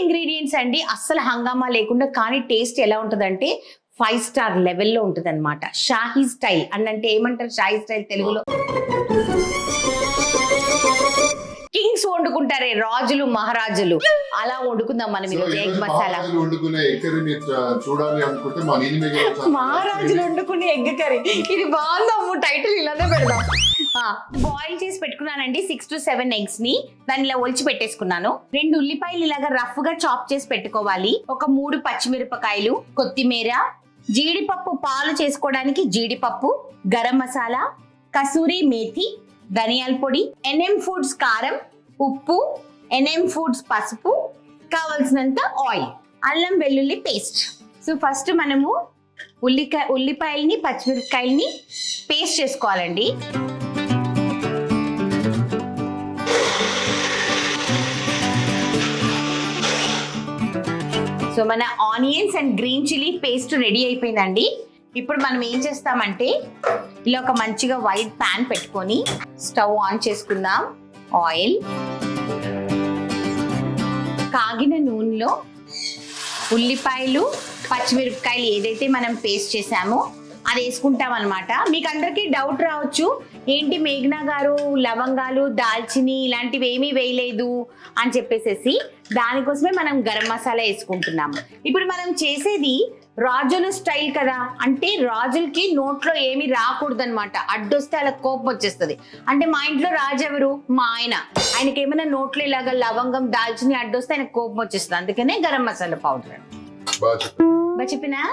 Ingredients అండి, అస్సలు హంగామా లేకుండా, కానీ టేస్ట్ ఎలా ఉంటుందంటే 5 స్టార్ లెవెల్లో ఉంటుంది అనమాట. షాహీ స్టైల్ అంటే ఏమంటారు షాహీ స్టైల్ తెలుగులో? కింగ్స్ వండుకుంటారే, రాజులు మహారాజులు, అలా వండుకుందాం మనం ఈరోజు ఎగ్ మసాలా. మహారాజులు వండుకునే ఎగ్ కర్రీ, ఇది బాగుందమ్ము, టైటిల్ ఇలానే పెడదాం. బాయిల్ చేసి పెట్టుకున్నానండి 6 to 7 eggs ని, దాన్ని ఇలా ఒలిచి పెట్టేసుకున్నాను. 2 ఉల్లిపాయలు ఇలాగా రఫ్ గా చాప్ చేసి పెట్టుకోవాలి. ఒక 3 పచ్చిమిరపకాయలు, కొత్తిమీర, జీడిపప్పు, పాలు చేసుకోవడానికి జీడిపప్పు, గరం మసాలా, కసూరి మేథి, ధనియాల పొడి, ఎన్ఎం ఫుడ్స్ కారం, ఉప్పు, ఎన్ఎం ఫుడ్స్ పసుపు, కావలసినంత ఆయిల్, అల్లం వెల్లుల్లి పేస్ట్. సో ఫస్ట్ మనము ఉల్లిపాయల్ని పచ్చిమిరపకాయల్ని పేస్ట్ చేసుకోవాలండి. సో మన onions and green chilli paste ready అయిపోయిందండి. ఇప్పుడు మనం ఏం చేస్తామంటే ఇలా ఒక మంచిగా వైట్ ప్యాన్ పెట్టుకొని స్టవ్ ఆన్ చేసుకుందాం. ఆయిల్ కాగిన నూనెలో ఉల్లిపాయలు పచ్చిమిరపకాయలు ఏదైతే మనం పేస్ట్ చేసామో అది వేసుకుంటాం అనమాట. మీకు అందరికీ డౌట్ రావచ్చు, ఏంటి మేఘనా గారు లవంగాలు దాల్చిని ఇలాంటివి ఏమీ వేయలేదు అని చెప్పేసి, దానికోసమే మనం గరం మసాలా వేసుకుంటున్నాము. ఇప్పుడు మనం చేసేది రాజుల స్టైల్ కదా, అంటే రాజులకి నోట్లో ఏమి రాకూడదు అనమాట. అడ్డొస్తే అలా కోపం వచ్చేస్తుంది. అంటే మా ఇంట్లో రాజు ఎవరు? మా ఆయనకి ఏమైనా నోట్లో ఇలాగ లవంగం దాల్చిని అడ్డొస్తే ఆయనకు కోపం వచ్చేస్తుంది. అందుకనే గరం మసాలా పౌడర్. చెప్పినా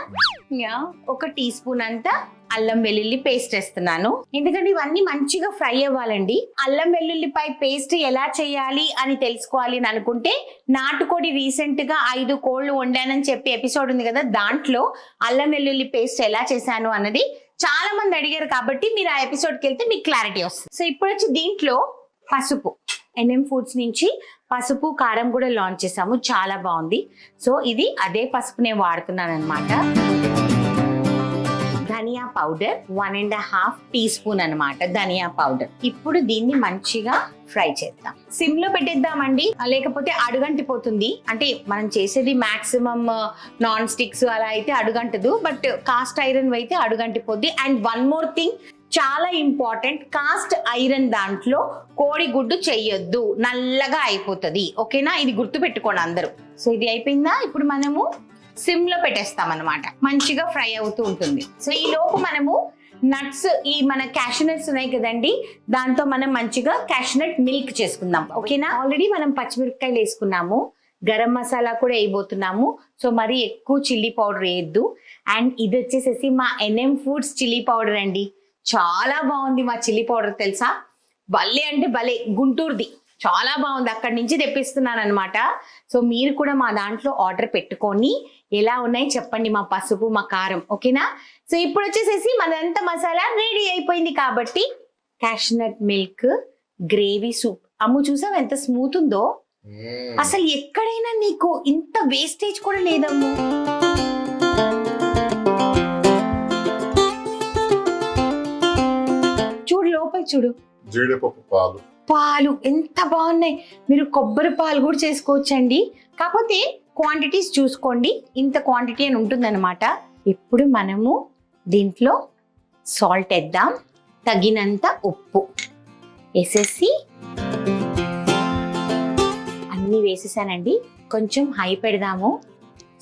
1 టీ స్పూన్ అంతా అల్లం వెల్లుల్లి పేస్ట్ వేస్తున్నాను. ఎందుకంటే ఇవన్నీ మంచిగా ఫ్రై అవ్వాలండి. అల్లం వెల్లుల్లిపై పేస్ట్ ఎలా చేయాలి అని తెలుసుకోవాలి అని అనుకుంటే, నాటుకోడి రీసెంట్ గా 5 కోళ్లు వండానని చెప్పి ఎపిసోడ్ ఉంది కదా, దాంట్లో అల్లం వెల్లుల్లి పేస్ట్ ఎలా చేశాను అన్నది చాలా మంది అడిగారు. కాబట్టి మీరు ఆ ఎపిసోడ్కి వెళ్తే మీకు క్లారిటీ వస్తుంది. సో ఇప్పుడు వచ్చి దీంట్లో పసుపు, ఎన్ఎం ఫుడ్స్ నుంచి పసుపు కారం కూడా లాంచ్ చేసాము, చాలా బాగుంది. సో ఇది అదే పసుపు నేను వాడుతున్నాను అనమాట. ధనియా పౌడర్ 1.5 టీ స్పూన్ అనమాట ధనియా పౌడర్. ఇప్పుడు దీన్ని మంచిగా ఫ్రై చేద్దాం. సిమ్ లో పెట్టేద్దామండి, లేకపోతే అడుగంటిపోతుంది. అంటే మనం చేసేది మాక్సిమం నాన్ స్టిక్స్ అలా అయితే అడుగంటదు, బట్ కాస్ట్ ఐరన్ అయితే అడుగంటిపోద్ది. అండ్ వన్ మోర్ థింగ్, చాలా ఇంపార్టెంట్, కాస్ట్ ఐరన్ దాంట్లో కోడిగుడ్డు చెయ్యొద్దు, నల్లగా అయిపోతుంది. ఓకేనా, ఇది గుర్తు పెట్టుకోండి అందరూ. సో ఇది అయిపోయిందా, ఇప్పుడు మనము సిమ్ లో పెట్టేస్తాం అనమాట, మంచిగా ఫ్రై అవుతూ ఉంటుంది. సో ఈ లోపు మనము నట్స్, ఈ మన క్యాషనట్స్ ఉన్నాయి కదండి, దాంతో మనం మంచిగా క్యాషనట్ మిల్క్ చేసుకుందాం. ఓకేనా, ఆల్రెడీ మనం పచ్చిమిరపకాయలు వేసుకున్నాము, గరం మసాలా కూడా వేయబోతున్నాము. సో మరి ఎక్కువ చిల్లీ పౌడర్ వేయద్దు. అండ్ ఇది వచ్చేసేసి మా ఎన్ఎం ఫుడ్స్ చిల్లీ పౌడర్ అండి, చాలా బాగుంది మా చిల్లీ పౌడర్, తెలుసా? భలే అంటే భలే, గుంటూరుది, చాలా బాగుంది, అక్కడి నుంచి తెప్పిస్తున్నాను అనమాట. సో మీరు కూడా మా దాంట్లో ఆర్డర్ పెట్టుకొని ఎలా ఉన్నాయి చెప్పండి, మా పసుపు మా కారం. ఓకేనా, సో ఇప్పుడు వచ్చేసేసి మనంతా మసాలా రెడీ అయిపోయింది కాబట్టి క్యాషనట్ మిల్క్ గ్రేవీ సూప్. అమ్ము చూసావు ఎంత స్మూత్ ఉందో, అసలు ఎక్కడైనా నీకు ఇంత వేస్టేజ్ కూడా లేదమ్ము. చూడు లోపల చూడు, జీడిపప్పు పాలు ఎంత బాగున్నాయి. మీరు కొబ్బరి పాలు కూడా చేసుకోవచ్చండి, కాకపోతే క్వాంటిటీస్ చూసుకోండి, ఇంత క్వాంటిటీ అని ఉంటుందన్నమాట. ఇప్పుడు మనము దీంట్లో సాల్ట్ వేద్దాం, తగినంత ఉప్పు వేసేసి, అన్నీ వేసేసానండి. కొంచెం హై పెడదాము,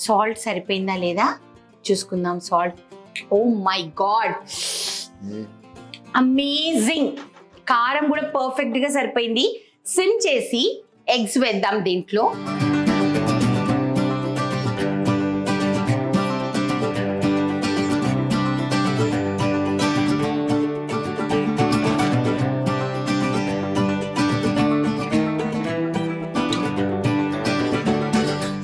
సాల్ట్ సరిపోయిందా లేదా చూసుకుందాం. Salt, oh my god, amazing, కారం కూడా పర్ఫెక్ట్ గా సరిపోయింది. సిమ్ చేసి ఎగ్స్ వేద్దాం దీంట్లో.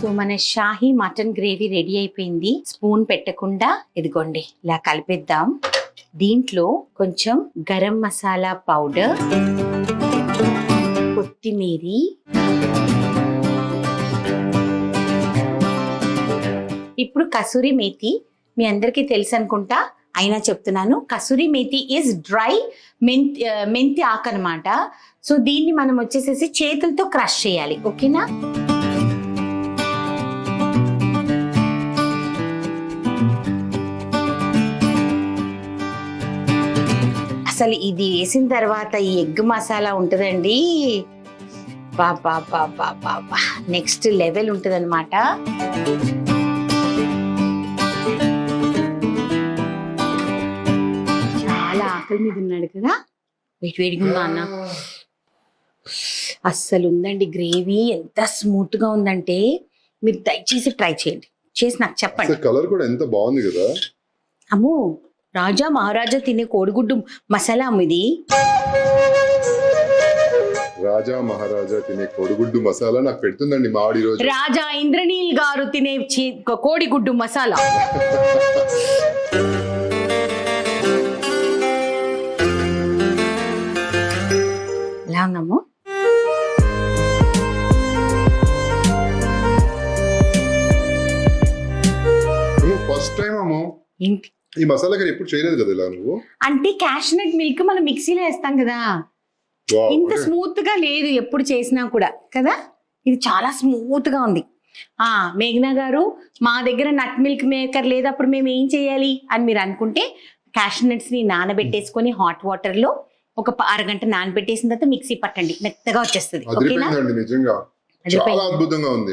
సో మన షాహీ మటన్ గ్రేవీ రెడీ అయిపోయింది. స్పూన్ పెట్టకుండా ఇదిగోండి ఇలా కలిపేద్దాం. దీంట్లో కొంచెం గరం మసాలా పౌడర్, కొత్తిమీర, ఇప్పుడు కసూరి మేతి. మీ అందరికీ తెలుసు అనుకుంటా, అయినా చెప్తున్నాను. కసూరి మేతి ఈజ్ డ్రై మెంతి ఆకు అనమాట. సో దీన్ని మనం వచ్చేసేసి చేతులతో క్రష్ చేయాలి. ఓకేనా, అస్సలు ఇది వేసిన తర్వాత ఈ ఎగ్ మసాలా ఉంటుందండి, బాబా బాబా బాబా నెక్స్ట్ లెవెల్ ఉంటుంది అనమాట. చాలా ఆకలి మీద ఉన్నాడు కదా, వేడిగా ఉందా అన్న, అస్సలు ఉందండి గ్రేవీ, ఎంత స్మూత్ గా ఉందంటే మీరు దయచేసి ట్రై చేయండి, చేసి నాకు చెప్పండి. కలర్ కూడా ఎంత బాగుంది కదా. అమ్మో రాజా మహారాజా తినే కోడిగుడ్డు మసాలా అమ్మ ఇది. రాజా మహారాజా తినే కోడిగుడ్డు మసాలా నాకు పెడుతుందండి మావాడి రోజు. రాజా ఇంద్రనీల్ గారు తినే కోడిగుడ్డు మసాలా. ఎలా ఉన్నాము? ఫస్ట్ టైం అమ్మో ఏంటి ఈ మసాలా కర్రీ ఎప్పుడు చేయలేదు కదా ఇలా నువ్వు. అంటే క్యాష్నట్ మిల్క్ మనం మిక్సీలో వేస్తాం కదా, Wow, ఇంత okay. స్మూత్ గా లేదు ఎప్పుడు చేసినా కూడా కదా, ఇది చాలా స్మూత్ గా ఉంది. మేఘనా గారు మా దగ్గర నట్ మిల్క్ మేకర్ లేదు, అప్పుడు మేము ఏం చేయాలి అని మీరు అనుకుంటే క్యాష్నట్స్ ని నానబెట్టేసుకొని హాట్ వాటర్ లో ఒక అరగంట నానబెట్టేసిన తర్వాత మిక్సీ పట్టండి, మెత్తగా వచ్చేస్తుంది. ఓకేనా? అదిరిపోయిందండి నిజంగా, చాలా అద్భుతంగా ఉంది.